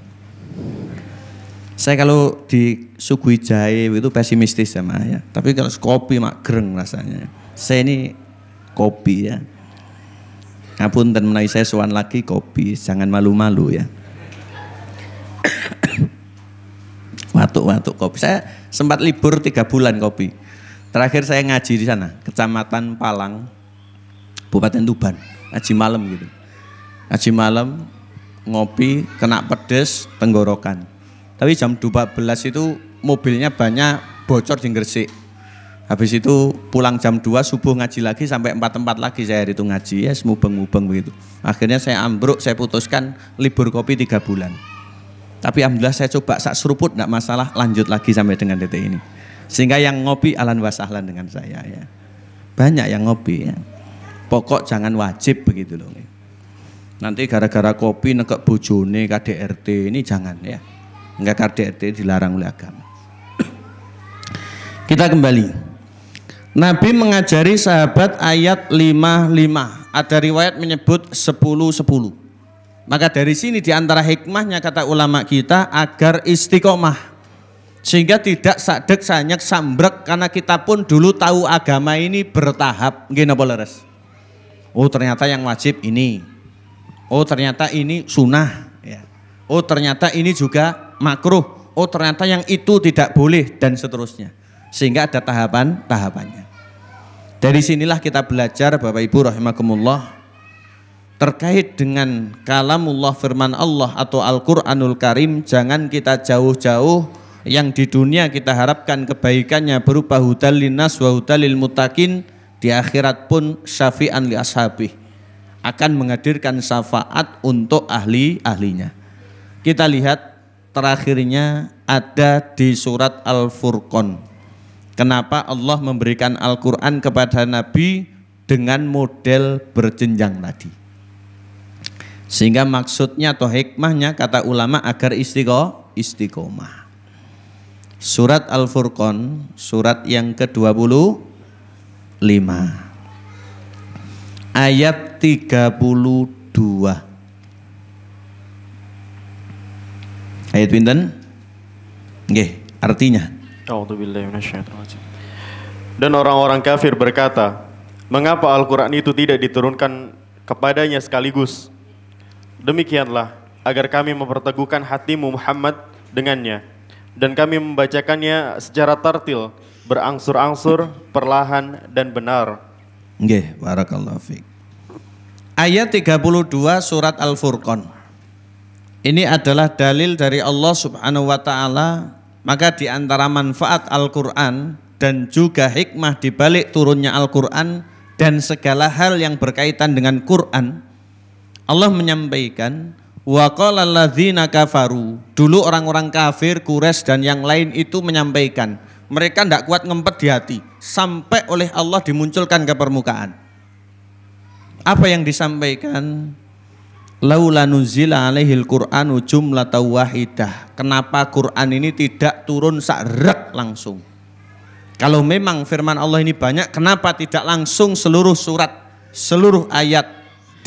Saya kalau disuguhi jahe itu pesimistis sama ya. Tapi kalau kopi mak gereng rasanya. Saya ini kopi ya. Ngapunten menawi saya sowan lagi kopi, jangan malu-malu ya. Watuk kopi. Saya sempat libur 3 bulan kopi. Terakhir saya ngaji di sana, Kecamatan Palang, Kabupaten Tuban. Ngaji malam gitu. Ngaji malam, ngopi, kena pedes, tenggorokan. Tapi jam 12 itu mobilnya banyak bocor di Gresik. Habis itu pulang jam 2 subuh ngaji lagi sampai 4 tempat lagi saya itu ngaji ya, mubeng-mubeng begitu. Akhirnya saya ambruk, saya putuskan libur kopi 3 bulan. Tapi alhamdulillah saya coba sak seruput enggak masalah, lanjut lagi sampai dengan detik ini. Sehingga yang ngopi ahlan wa sahlan dengan saya ya. Banyak yang ngopi ya. Pokok jangan wajib begitu loh. Nanti gara-gara kopi nekek bojone KDRT ini jangan ya. Enggak KDRT dilarang oleh agama. Kita kembali. Nabi mengajari sahabat ayat 5. Ada riwayat menyebut 10. Maka dari sini diantara hikmahnya kata ulama kita agar istiqomah. Sehingga tidak sadek sanyak sambrek, karena kita pun dulu tahu agama ini bertahap. Nggih napa leres? Oh ternyata yang wajib ini. Oh ternyata ini sunnah. Ya. Oh ternyata ini juga makruh. Oh ternyata yang itu tidak boleh dan seterusnya. Sehingga ada tahapannya. Dari sinilah kita belajar Bapak Ibu rahimakumullah terkait dengan kalamullah firman Allah atau Al-Qur'anul Karim. Jangan kita jauh-jauh, yang di dunia kita harapkan kebaikannya berupa hudal linnas wa hudal lil muttaqin, di akhirat pun syafi'an li ashabih, akan menghadirkan syafaat untuk ahli-ahlinya. Kita lihat terakhirnya ada di surat Al-Furqan. Kenapa Allah memberikan Al-Quran kepada Nabi dengan model berjenjang tadi? Sehingga maksudnya atau hikmahnya kata ulama agar istiqomah. Surat Al-Furqan, surat yang ke-25, ayat 32. Ayat pinten? Nggih, artinya. Dan orang-orang kafir berkata, mengapa Al-Quran itu tidak diturunkan kepadanya sekaligus? Demikianlah agar kami memperteguhkan hatimu Muhammad dengannya, dan kami membacakannya secara tartil, berangsur-angsur, perlahan dan benar. Nggih, barakallahu fiik. Ayat 32 surat Al-Furqan. Ini adalah dalil dari Allah Subhanahu wa taala. Maka di antara manfaat Al-Quran dan juga hikmah di balik turunnya Al-Quran dan segala hal yang berkaitan dengan Quran, Allah menyampaikan wa qala alladzina kafaru. Dulu orang-orang kafir, Quraisy dan yang lain itu menyampaikan, mereka tidak kuat ngempet di hati, sampai oleh Allah dimunculkan ke permukaan. Apa yang disampaikan? Laula nuzila alaihil Qur'anu jumlatan wahidah. Kenapa Quran ini tidak turun sakrek langsung? Kalau memang firman Allah ini banyak, kenapa tidak langsung seluruh surat, seluruh ayat,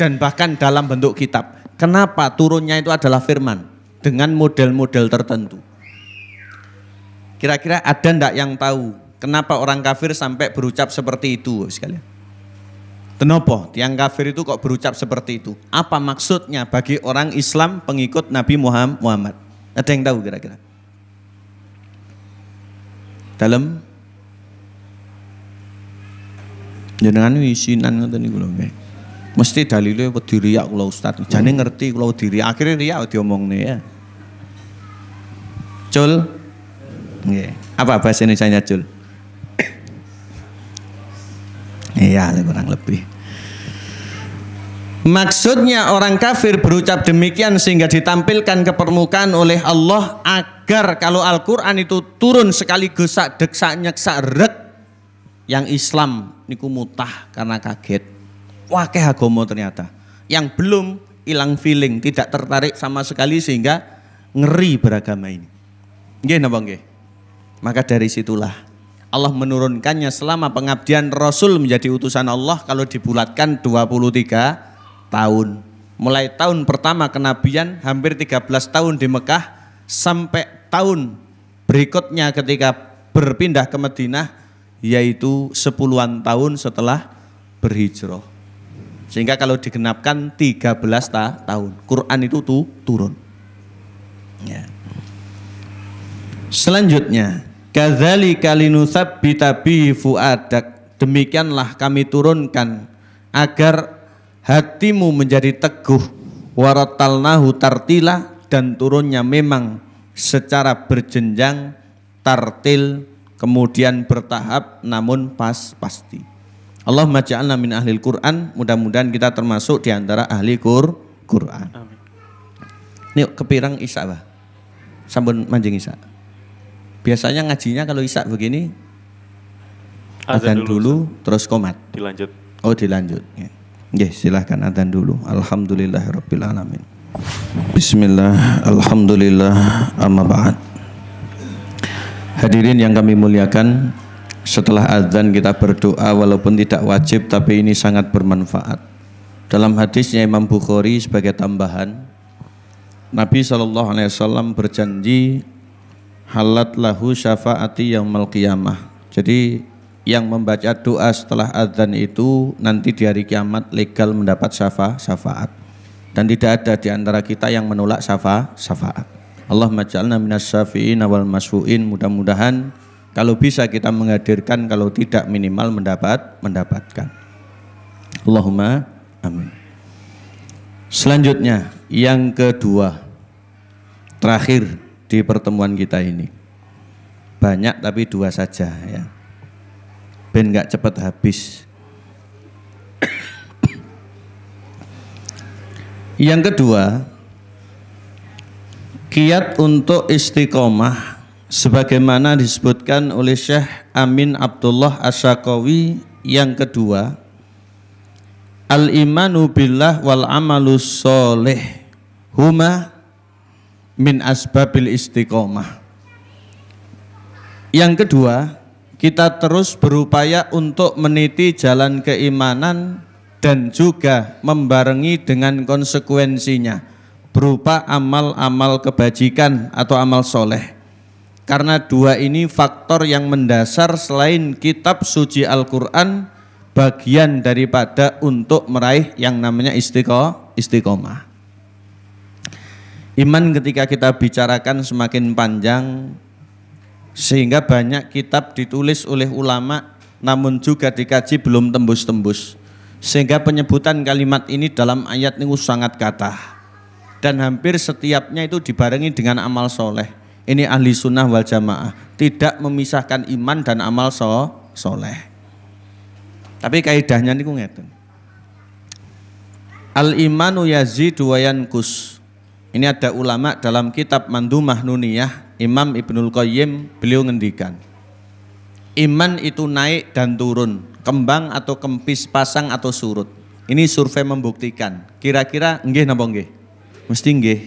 dan bahkan dalam bentuk kitab? Kenapa turunnya itu adalah firman dengan model-model tertentu? Kira-kira ada ndak yang tahu kenapa orang kafir sampai berucap seperti itu sekalian? Kenapa tiang kafir itu kok berucap seperti itu? Apa maksudnya bagi orang Islam pengikut Nabi Muhammad? Ada yang tahu kira-kira? Dalam jenengan isinan ngoten niku lho nggih. Mesti dalile wedi riya kula Ustaz. Jane ngerti kula wedi riya, akhire riya diomongne ya. Cul. Nggih. Apa bahasa Indonesianya Cul? Iya, kurang lebih. Maksudnya orang kafir berucap demikian sehingga ditampilkan ke permukaan oleh Allah agar kalau Al-Quran itu turun sekaligus sak dek sak nyek sak rek, yang Islam niku mutah karena kaget. Wah, agama ternyata. Yang belum hilang feeling, tidak tertarik sama sekali sehingga ngeri beragama ini. Nggih napa nggih? Maka dari situlah Allah menurunkannya selama pengabdian Rasul menjadi utusan Allah kalau dibulatkan 23 tahun. Mulai tahun pertama kenabian hampir 13 tahun di Mekah sampai tahun berikutnya ketika berpindah ke Madinah yaitu 10-an tahun setelah berhijrah. Sehingga kalau digenapkan 13 tahun Quran itu turun. Ya. Selanjutnya kadzalika linutsabbita bihi fuadak. Demikianlah kami turunkan agar hatimu menjadi teguh. Waratalnahu tartila, dan turunnya memang secara berjenjang, tartil, kemudian bertahap namun pasti. Allahumma ja'alna min ahlil Qur'an. Mudah-mudahan kita termasuk di antara ahli Qur'an. Amin. Ini kepirang Isya bah. Sampun manjing Isya. Biasanya ngajinya kalau Isya begini adzan dulu terus qomat. Dilanjut. Oh dilanjut. Nggih, silahkan adzan dulu. Alhamdulillahirabbil alamin. Bismillah, alhamdulillah, amma ba'd. Hadirin yang kami muliakan, setelah adzan kita berdoa walaupun tidak wajib tapi ini sangat bermanfaat. Dalam hadisnya Imam Bukhari sebagai tambahan, Nabi SAW berjanji halat lahu syafaati yaumil qiyamah. Jadi yang membaca doa setelah adzan itu nanti di hari kiamat legal mendapat syafaat. Dan tidak ada di antara kita yang menolak syafaat. Allahumma ja'alna minas syafi'in wal masfu'in. Mudah-mudahan kalau bisa kita menghadirkan, kalau tidak minimal mendapatkan. Allahumma amin. Selanjutnya yang kedua, terakhir di pertemuan kita ini. Banyak tapi dua saja ya. Ben enggak cepat habis. Yang kedua, kiat untuk istiqomah sebagaimana disebutkan oleh Syekh Amin Abdullah Asyaqawi. Yang kedua, al-imanu billah wal amalus sholih huma min asbabil istiqomah. Yang kedua, kita terus berupaya untuk meniti jalan keimanan dan juga membarengi dengan konsekuensinya berupa amal-amal kebajikan atau amal soleh. Karena dua ini faktor yang mendasar selain kitab suci Al-Quran, bagian daripada untuk meraih yang namanya istiqomah. Iman ketika kita bicarakan semakin panjang, sehingga banyak kitab ditulis oleh ulama namun juga dikaji belum tembus-tembus. Sehingga penyebutan kalimat ini dalam ayat ini sangat kathah. Dan hampir setiapnya itu dibarengi dengan amal soleh. Ini ahli sunnah wal jamaah, tidak memisahkan iman dan amal soleh. Tapi kaidahnya niku ngeten. Al imanu yazidu wa yankus. Ini ada ulama dalam kitab Mandhumah Nuniyah, Imam Ibnul Qayyim, beliau ngendikan, iman itu naik dan turun, kembang atau kempis, pasang atau surut. Ini survei membuktikan. Kira-kira nggih napa nggih? Mesti nggih.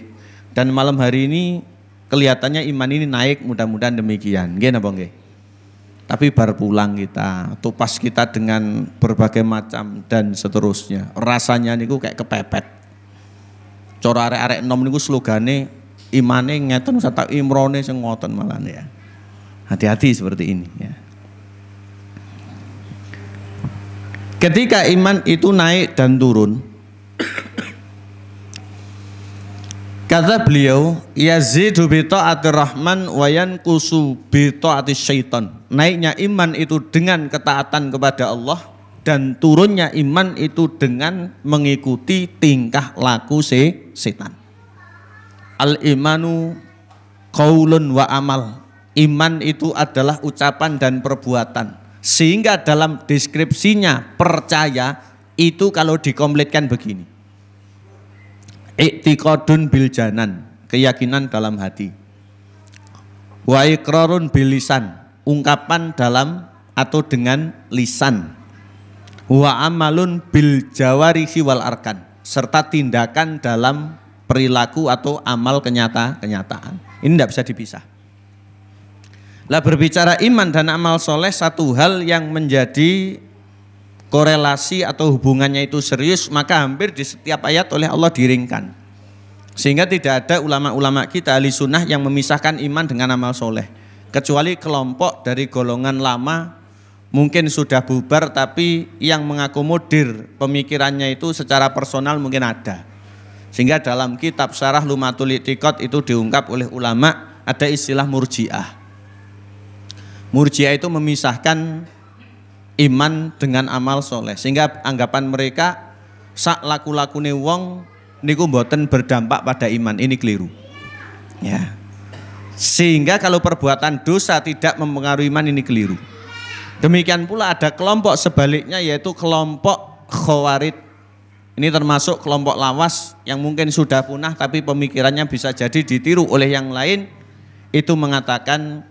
Dan malam hari ini kelihatannya iman ini naik, mudah-mudahan demikian. Nggih napa nggih? Tapi bar pulang kita, tupas kita dengan berbagai macam dan seterusnya. Rasanya niku kayak kepepet. Cara arek-arek enom niku slogane imane ngeten sata imrone sing ngoten malah ya. Hati-hati seperti ini ya. Ketika iman itu naik dan turun, kata beliau, yazidu bi ta'atir rahman wa yanqusu bi ta'atis syaitan. Naiknya iman itu dengan ketaatan kepada Allah dan turunnya iman itu dengan mengikuti tingkah laku setan. Al-imanu qaulun wa amal. Iman itu adalah ucapan dan perbuatan. Sehingga dalam deskripsinya percaya itu kalau dikompletkan begini. I'tiqadun bil janan, keyakinan dalam hati. Wa iqrarun bil lisan, ungkapan dalam atau dengan lisan. Wa amalun bil jawarihi wal arkan, serta tindakan dalam perilaku atau amal kenyataan. Ini tidak bisa dipisah. Lah berbicara iman dan amal soleh, satu hal yang menjadi korelasi atau hubungannya itu serius, maka hampir di setiap ayat oleh Allah diringkan. Sehingga tidak ada ulama-ulama kita ahli sunnah yang memisahkan iman dengan amal soleh. Kecuali kelompok dari golongan lama mungkin sudah bubar, tapi yang mengakomodir pemikirannya itu secara personal mungkin ada. Sehingga dalam kitab Syarah Lumatul I'tiqad itu diungkap oleh ulama, ada istilah murji'ah. Murji'ah itu memisahkan iman dengan amal soleh, sehingga anggapan mereka sak laku-lakune wong niku mboten berdampak pada iman. Ini keliru ya. Sehingga kalau perbuatan dosa tidak mempengaruhi iman, ini keliru. Demikian pula ada kelompok sebaliknya, yaitu kelompok Khawarij. Ini termasuk kelompok lawas yang mungkin sudah punah, tapi pemikirannya bisa jadi ditiru oleh yang lain. Itu mengatakan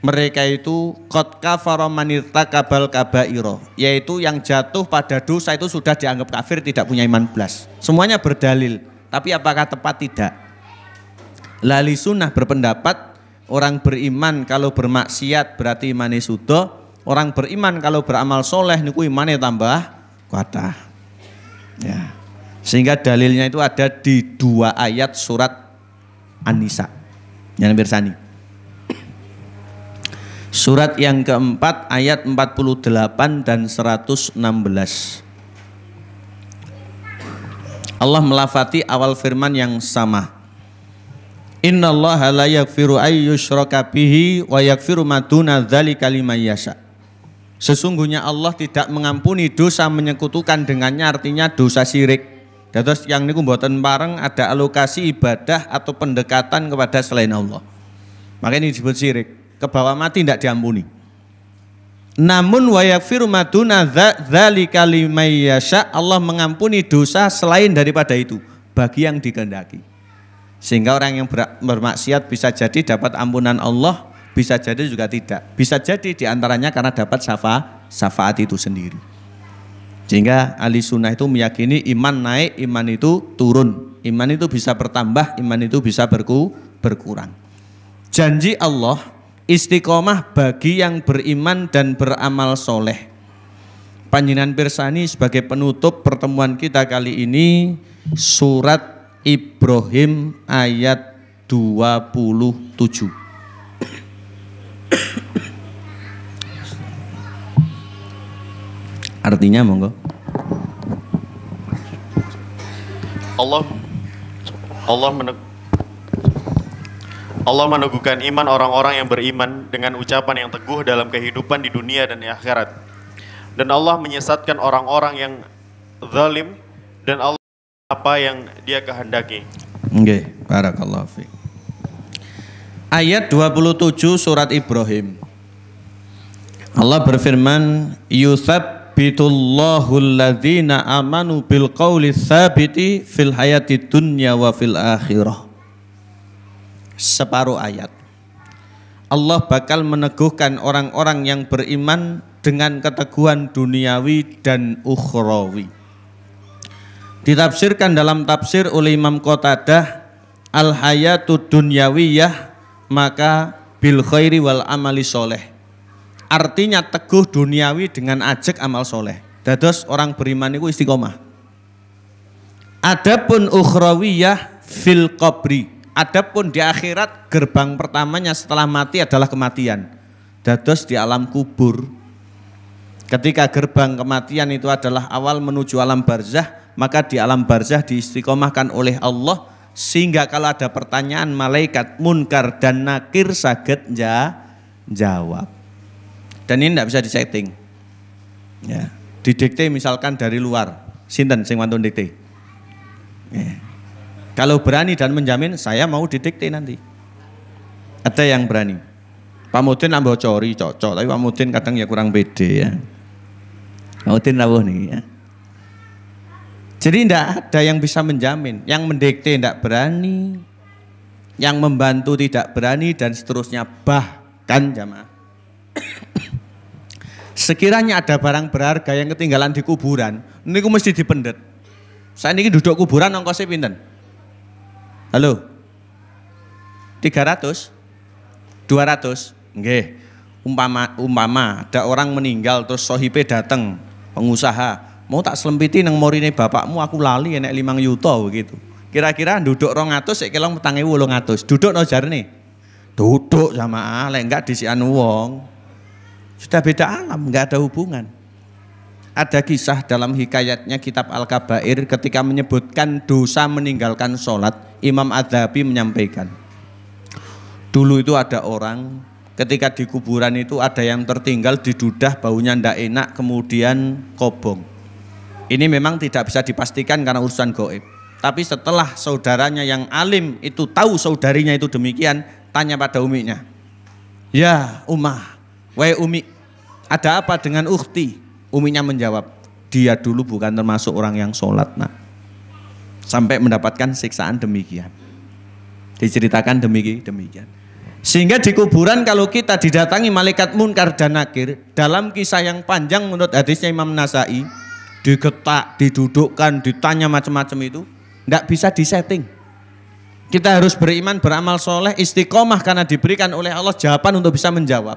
mereka itu qad kafara man irtakabal kabaira, yaitu yang jatuh pada dosa itu sudah dianggap kafir, tidak punya iman belas. Semuanya berdalil, tapi apakah tepat? Tidak. Ahli sunnah berpendapat orang beriman kalau bermaksiat berarti imane sudah, orang beriman kalau beramal soleh niku imane tambah kuatah. Ya. Sehingga dalilnya itu ada di 2 ayat surat An-Nisa. Yang bersani. Surat yang keempat ayat 48 dan 116. Allah melafati awal firman yang sama. Innallaha la yaghfiru ay yushraka bihi wa yaghfiru ma duna dzalika liman yasha. Sesungguhnya Allah tidak mengampuni dosa menyekutukan dengannya, artinya dosa syirik. Dados yang niku mboten pareng ada alokasi ibadah atau pendekatan kepada selain Allah. Makanya ini disebut syirik. Kebawa mati tidak diampuni. Namun wa yaghfiru ma duna dzalika liman yasha, Allah mengampuni dosa selain daripada itu bagi yang dikehendaki. Sehingga orang yang bermaksiat bisa jadi dapat ampunan Allah, bisa jadi juga tidak. Bisa jadi diantaranya karena dapat syafaat itu sendiri. Sehingga ahli sunnah itu meyakini iman naik, iman itu turun. Iman itu bisa bertambah, iman itu bisa berkurang. Janji Allah istiqomah bagi yang beriman dan beramal soleh. Panjenengan pirsani sebagai penutup pertemuan kita kali ini surat Ibrahim ayat 27. Artinya monggo. Allah meneguhkan iman orang-orang yang beriman dengan ucapan yang teguh dalam kehidupan di dunia dan di akhirat. Dan Allah menyesatkan orang-orang yang zalim dan Allah apa yang Dia kehendaki. Nggih, barakallahu fiik. Ayat 27 surat Ibrahim. Allah berfirman, "Yutsabbitullahu alladzina amanu bil qauli tsabiti fil hayati dunya wa fil akhirah." Separuh ayat. Allah bakal meneguhkan orang-orang yang beriman dengan keteguhan duniawi dan ukhrawi. Ditafsirkan dalam tafsir oleh Imam Qatadah, al-hayatud dunyawiyah maka bil khairi wal amali soleh. Artinya teguh duniawi dengan ajek amal soleh. Dados orang beriman itu istiqomah. Adapun ukhrawiyah fil qabri. Adapun di akhirat gerbang pertamanya setelah mati adalah kematian. Dados di alam kubur. Ketika gerbang kematian itu adalah awal menuju alam barzah, maka di alam barzah diistiqomahkan oleh Allah sehingga kalau ada pertanyaan malaikat munkar dan nakir saged jawab. Dan ini tidak bisa disetting. Ya, didikte misalkan dari luar. Sinten sing wantun dikte? Ya. Kalau berani dan menjamin saya mau didikte nanti. Ada yang berani. Pak Mudin nambah cori cocok, tapi Pak Mudin kadang ya kurang pede ya. Pak Mudin rawuh nih ya. Jadi tidak ada yang bisa menjamin. Yang mendikte tidak berani, yang membantu tidak berani dan seterusnya. Bahkan jamaah, sekiranya ada barang berharga yang ketinggalan di kuburan, ini mesti dipendet. Saya ini duduk kuburan ongkosnya pinten? Halo? 300? 200? Nggih. Umpama ada orang meninggal terus sohibe datang, pengusaha, mau tak selempiti nang morine bapakmu aku lali enek 5 yuta begitu. Kira-kira duduk 200 sik kelong 4.800. Duduk no jarene. Duduk jamaah, lek enggak disian wong. Sudah beda alam, enggak ada hubungan. Ada kisah dalam hikayatnya kitab Al-Kabair ketika menyebutkan dosa meninggalkan sholat. Imam Adzabi menyampaikan, dulu itu ada orang ketika di kuburan itu ada yang tertinggal didudah baunya ndak enak kemudian kobong. Ini memang tidak bisa dipastikan karena urusan gaib. Tapi setelah saudaranya yang alim itu tahu saudarinya itu demikian, tanya pada uminya, "Ya Ummah, wahai Umi, ada apa dengan ukhti?" Uminya menjawab, "Dia dulu bukan termasuk orang yang sholat nak." Sampai mendapatkan siksaan demikian. Diceritakan demikian. Sehingga di kuburan kalau kita didatangi malaikat munkar dan nakir, dalam kisah yang panjang menurut hadisnya Imam Nasai, digetak, didudukkan, ditanya macam-macam itu, tidak bisa disetting. Kita harus beriman, beramal soleh, istiqomah karena diberikan oleh Allah jawaban untuk bisa menjawab.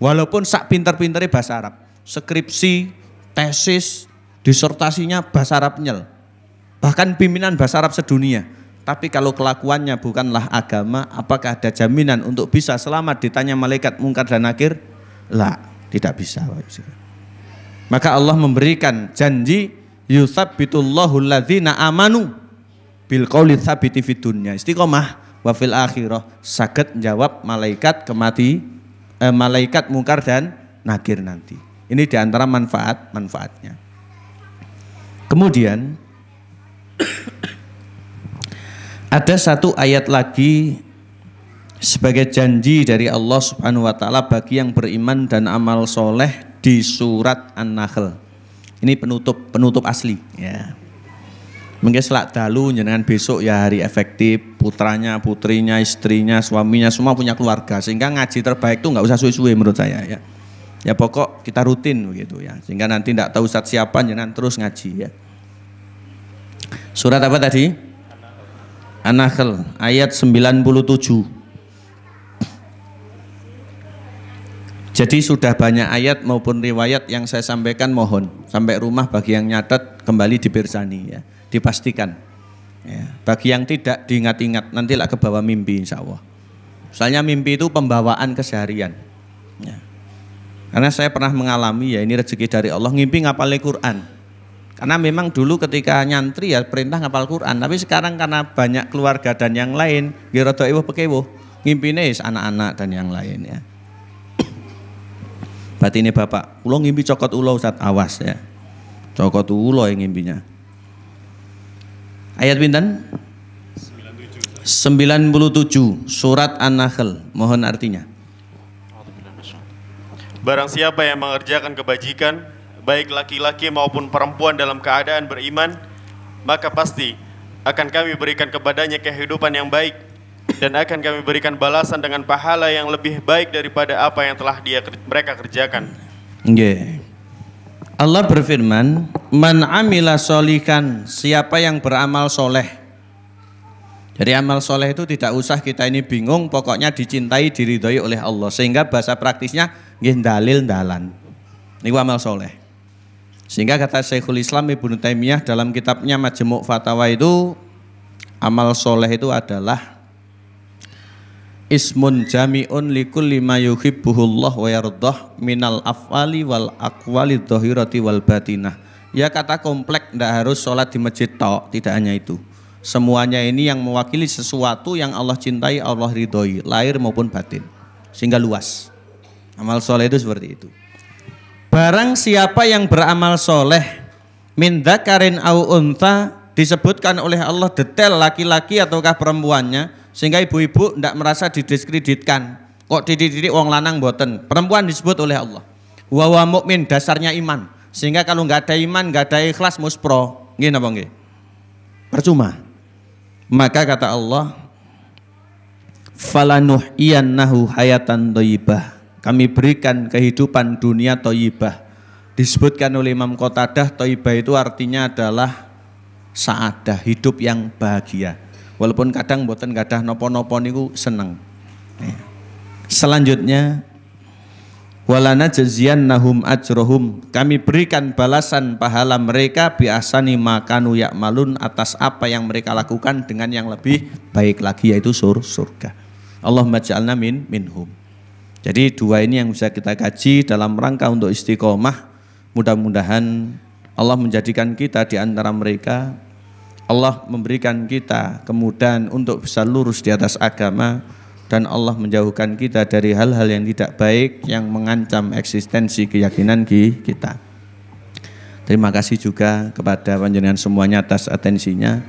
Walaupun sak pinter-pinternya bahasa Arab. Skripsi, tesis, disertasinya bahasa Arab nyel. Bahkan pimpinan bahasa Arab sedunia. Tapi kalau kelakuannya bukanlah agama, apakah ada jaminan untuk bisa selamat ditanya malaikat munkar dan nakir? La, tidak bisa. Maka Allah memberikan janji yutsabbitullahu alladzina amanu bil qauli tsabiti fid dunya. Istiqomah wa fil akhirah saged jawab malaikat malaikat mungkar dan nakir nanti. Ini diantara manfaatnya. Kemudian ada satu ayat lagi sebagai janji dari Allah Subhanahu wa taala bagi yang beriman dan amal soleh di surat An-Nahl. Ini penutup asli ya. Mungkin selak dalu jenengan besok ya hari efektif, putranya, putrinya, istrinya, suaminya semua punya keluarga, sehingga ngaji terbaik itu nggak usah suwe-suwe menurut saya ya. Ya pokok kita rutin begitu ya, sehingga nanti tidak tahu ustadz siapa jenengan terus ngaji ya. Surat apa tadi? An-Nahl ayat 97. Jadi sudah banyak ayat maupun riwayat yang saya sampaikan, mohon sampai rumah bagi yang nyatet kembali dipirsani ya, dipastikan. Ya, bagi yang tidak diingat-ingat nanti lah ke bawah mimpi insya Allah. Soalnya mimpi itu pembawaan keseharian. Ya. Karena saya pernah mengalami ya ini rezeki dari Allah ngimpi ngapal Quran. Karena memang dulu ketika nyantri ya perintah ngapal Quran, tapi sekarang karena banyak keluarga dan yang lain, girodo ewo pekewo, ngimpine anak-anak dan yang lain ya. Batine bapak, ulo ngimpi cokot ulo Ustaz, awas ya. Cokot ulo yang ngimpinya. Ayat pinten? 97 surat An-Nahl, mohon artinya. Barang siapa yang mengerjakan kebajikan, baik laki-laki maupun perempuan dalam keadaan beriman, maka pasti akan kami berikan kepadanya kehidupan yang baik, dan akan kami berikan balasan dengan pahala yang lebih baik daripada apa yang telah mereka kerjakan. Yeah. Allah berfirman, man amila sholihan, siapa yang beramal soleh. Jadi amal soleh itu tidak usah kita ini bingung, pokoknya dicintai, diridhoi oleh Allah. Sehingga bahasa praktisnya nggih dalil dalan. Niku amal soleh. Sehingga kata Syekhul Islam Ibnu Taimiyah dalam kitabnya Majmu' Fatawa itu, amal soleh itu adalah ismun jami'un likulli ma yuhibbuhullah wa yardah minal af'ali wal aqwali dhahirati wal batinah. Ya kata komplek, tidak harus sholat di masjid tok, tidak hanya itu. Semuanya ini yang mewakili sesuatu yang Allah cintai, Allah ridhoi, lahir maupun batin. Sehingga luas. Amal soleh itu seperti itu. Barang siapa yang beramal soleh min dzakarin au untha, disebutkan oleh Allah detail laki-laki ataukah perempuannya, sehingga ibu-ibu tidak merasa didiskreditkan. Kok dididik wong lanang boten, perempuan disebut oleh Allah. Wa wa mukmin, dasarnya iman. Sehingga kalau nggak ada iman, nggak ada ikhlas, muspro. Nggih napa nggih? Percuma. Maka kata Allah, falanuhyiyannahu hayatan thayyibah. Kami berikan kehidupan dunia thayyibah. Disebutkan oleh Imam Qatadah, thayyibah itu artinya adalah saadah, hidup yang bahagia. Walaupun kadang mboten gadah nopo-nopo niku seneng. Selanjutnya walana jaziyannahum ajrohum, kami berikan balasan pahala mereka bi ahsani makanu ya'malun, atas apa yang mereka lakukan dengan yang lebih baik lagi, yaitu surga. Allahumma ja'alna minhum. Jadi dua ini yang bisa kita kaji dalam rangka untuk istiqomah. Mudah-mudahan Allah menjadikan kita di antara mereka. Allah memberikan kita kemudahan untuk bisa lurus di atas agama, dan Allah menjauhkan kita dari hal-hal yang tidak baik yang mengancam eksistensi keyakinan kita. Terima kasih juga kepada panjenengan semuanya atas atensinya.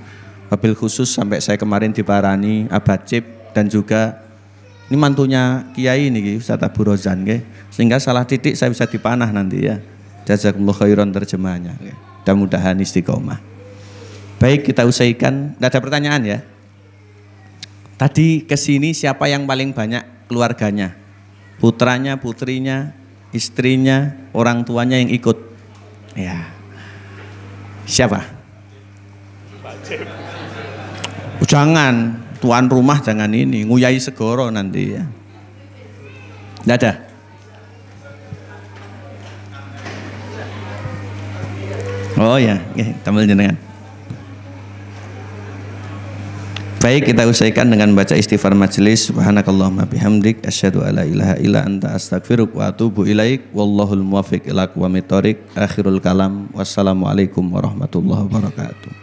Wabil khusus sampai saya kemarin diparani Abah Cip, dan juga ini mantunya Kiai ini Ustaz Abu Rozan, sehingga salah titik saya bisa dipanah nanti ya. Jazakumullah khairan terjemahnya. Mudah-mudahan istiqomah. Baik, kita usaikan. Tidak ada pertanyaan ya? Tadi kesini siapa yang paling banyak keluarganya? Putranya, putrinya, istrinya, orang tuanya yang ikut? Ya. Siapa? Jangan, tuan rumah jangan ini, nguyai segoro nanti ya. Tidak ada? Oh ya, tampil jenengan. Baik, kita usaikan dengan baca istighfar majelis. Subhanakallahumma bihamdik asyhadu alla ilaha illa anta astaghfiruka wa atubu ilaik. Wallahul muwaffiq ila aqwamit thoriq. Akhirul kalam. Wassalamualaikum warahmatullahi wabarakatuh.